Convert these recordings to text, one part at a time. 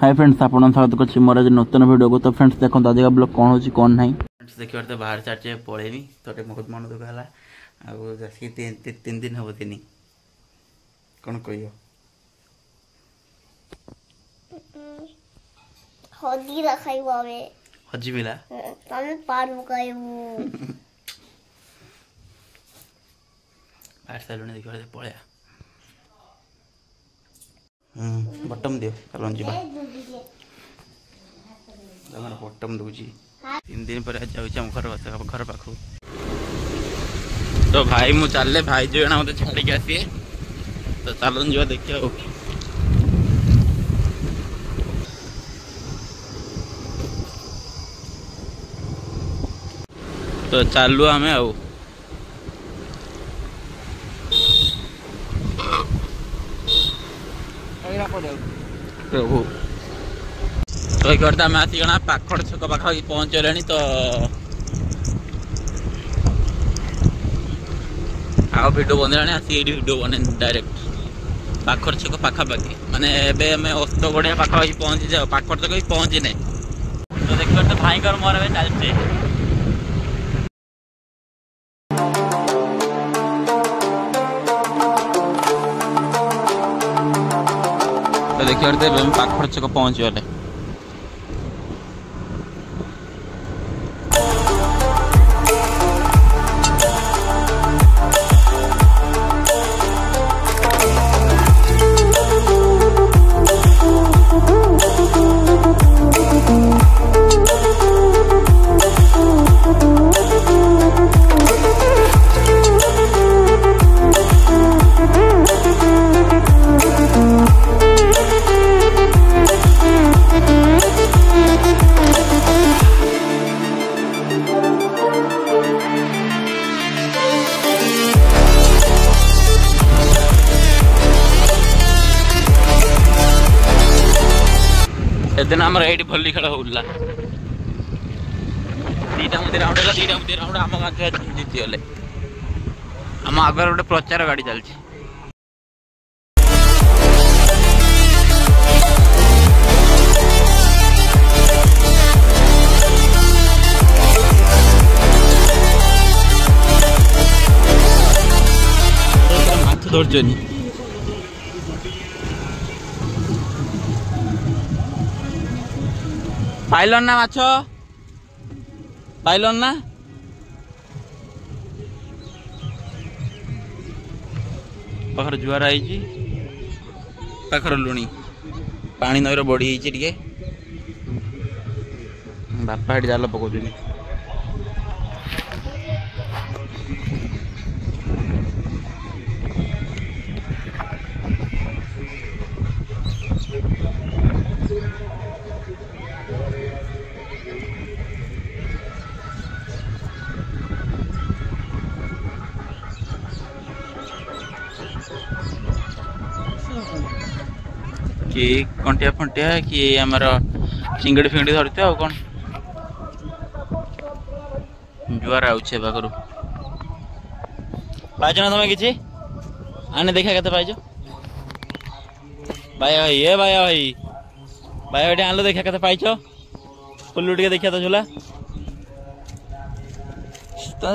Hi friends, आप स्वागत कर मोर आज नूतन वीडियो को। तो फ्रेंड्स देखो आज का ब्लॉग कौन हो कौन ना फ्रेंड्स देखिए तो बाहर चार्जे पलैनी तो बहुत मन दुख है। आसिक तीन दिन हम तीन कौन कह हजिला बाहर सारे देखिए पलैया बटम दियो चलो जी बटम दूची 3 दिन पर जाऊँ घर पाख। तो भाई मु चल भाई जो मत छाड़ी आसी तो चलन जा देखिए। तो चलू आम आ प्रभु तो करते आम आसिक पाखड़ छक पाखा पहुँचले तो आउ भिडियो बन आसिक भिडियो बने डायरेक्ट पाखड़ छक पाखापाखि माने अस्त गढ़िया पाखापाखि पहुँची जाओ पाखड़ छक पहुँची ना। तो देखिए तो भाई मोर चलचे तो देखिए पाखड़ छक पहुँच गले। सेदिन आम ये भली खेल होगा 2टा मुदी राउंड है 2टा मुदी राउंड आम गाँव जीतीगले। आम आगे गोटे प्रचार गाड़ी चलती माछ धरचनी पाइलन ना माछ पाइलन ना पाखर जुआर आई पाखर लुणी पानी नईर बढ़ी टे बापा ये जाल पकाउन कि कंटिया फंटिया कि आमर चिंगड़ी फिंगड़ी धरते आ कौन जुआर आउे पाखर पाइज ना तुम कि आने देखा के पाइज भाई भाई ए भाई भाई भाई भाई आन देखा के पाइच फुल टे देखा तो झूला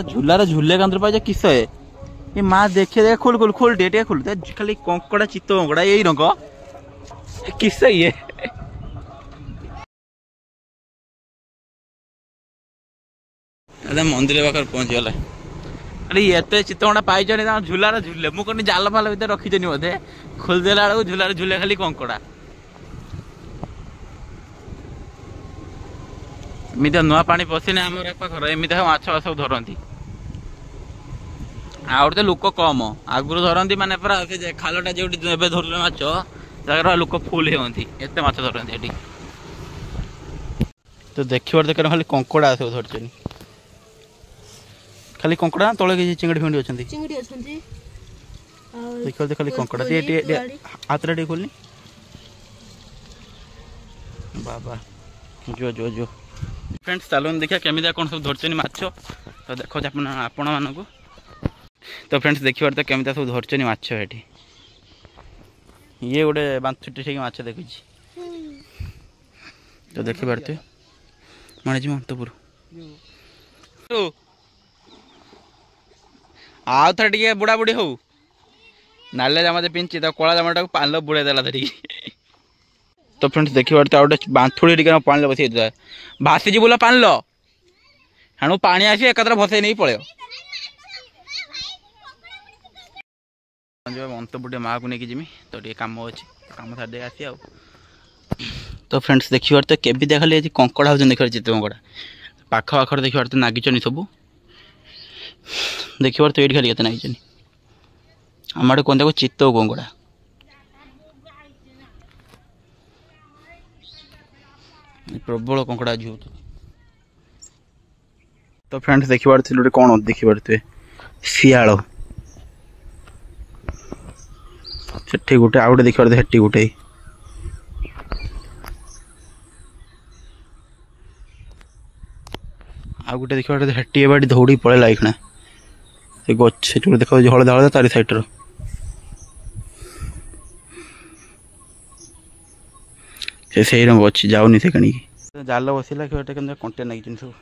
झूलार झूले कांतर पाइज किस ये माँ देखे देखे खोल खोल खोल टे खोल खाली कंकड़ा चित्त कंकड़ा यही रंग किस ये मंदिर पाखे पहुँच गला अरे ये चित्तकड़ा पाई झूलार झूले मुझे जाल फाल भर रखीचनी बोधे खोलदेला बेलू झूलार झूले खाली कंकड़ा एमती नुआ पानी पशिने आम पाखर एमती माछ सब धरती आउे लोक कम आगुरी धरती माने पूरा खालटा जो धरले माछ जगह लोक फुल होती एत माछ धरती। तो देखिए देख खाली कंकड़ा सब धरचनी खाली कंकड़ा तले किसी चिंगड़ी फिंगड़ी अच्छा देखिए खाली कंकड़ा हाथ टे खोलनी बाबा जो जो जो फ्रेंड्स चलो देखिए केमी कौन सब धरचनी माछ। तो देखो आपण मानक तो फ्रेंड्स देखिए तो केमी सब धरचनी माछ ये गोटे बांछुटी माछ देखुची तो देखी पारे माने जी अंतपुर आउ थे टे बुढ़ा बुढ़ी हो नाले जामा पिंची कला जामाटा पान बुड़े देला धरिकी तो फ्रेंड्स देखी पारे आ गए बांथुड़ी टे पानी बस भासी बोला पान लो हाणु पानी आसी एक भसई नहीं पड़े अंतपुर माँ को लेकिन जिमी तो ये कम अच्छे कम सारे आसी आ तो फ्रेंड्स देखी पारे के देखा कंकड़ा होते देखिए चित्त कंकड़ा पाख पाखर देखी पारे नागिचन सब देखी पारे तो ये खाली नागिचन आम आड़े कहते चित्त कंकड़ा प्रबल कंकड़ा झी तो फ्रेंड्स देखी पारे गोटे कौन देखी पारे शियाल से गोटे आउ गोटे देखी पारे हेटी गोटे आउ गोटे देखी पारे हेटी एबाटी दौड़ी पड़ेला एखना से गछ देखा हलदा हलदा तारी साइड से रंग अच्छी जाऊनी से कणी जाल बसला कि कंटिया नागिन सब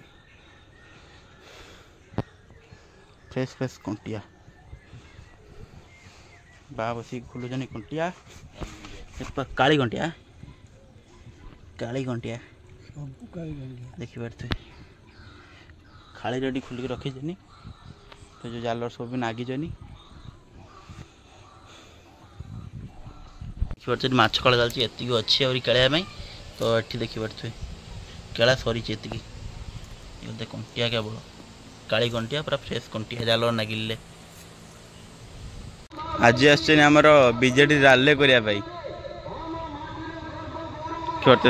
फ्रेश फ्रेश कंटिया बा बस खोलुन कंटिया काली कंटिया देखी पारे खाली रेडी खोलिक रखीचनी तो जो जाल सब भी नागिचनी देखिए माछ कला जाती एति अच्छी और केड़ा तो ये देखी पारे केड़ा सरी एति कंटिया केवल काली कंटिया पूरा फ्रेश कंटिया जाल नागिले आज आमर बीजेडी रैली करने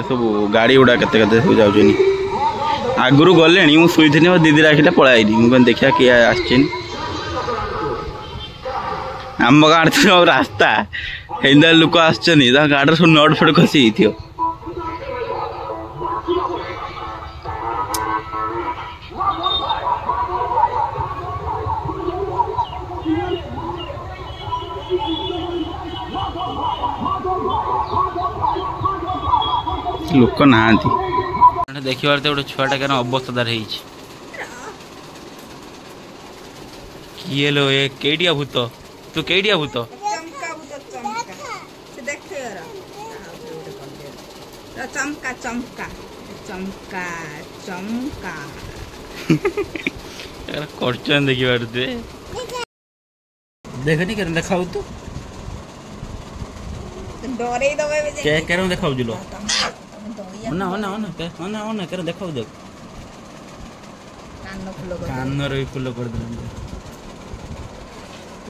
सब गाड़ी गुड़ा के सब जाऊँ आगुरी गले मुझे शुई दीदी आखिले पलैनी मुझे देखा किए आम गाँव सब रास्ता हिंदा लोक आसछन गाड़ी सब नट फट खसी थी लोक ना देखी पारे गोटे छुआटा क्या अवस्थादार किए लो ये केडिया भूत तू केडिया भूत चमका चमका चमका चमका कर देखी पारे देखनी कर देखा तू डरे दबे के केरम देखा लो ओना ओना ओना ओना ओना कर देखा देख कान रे फुल कर दे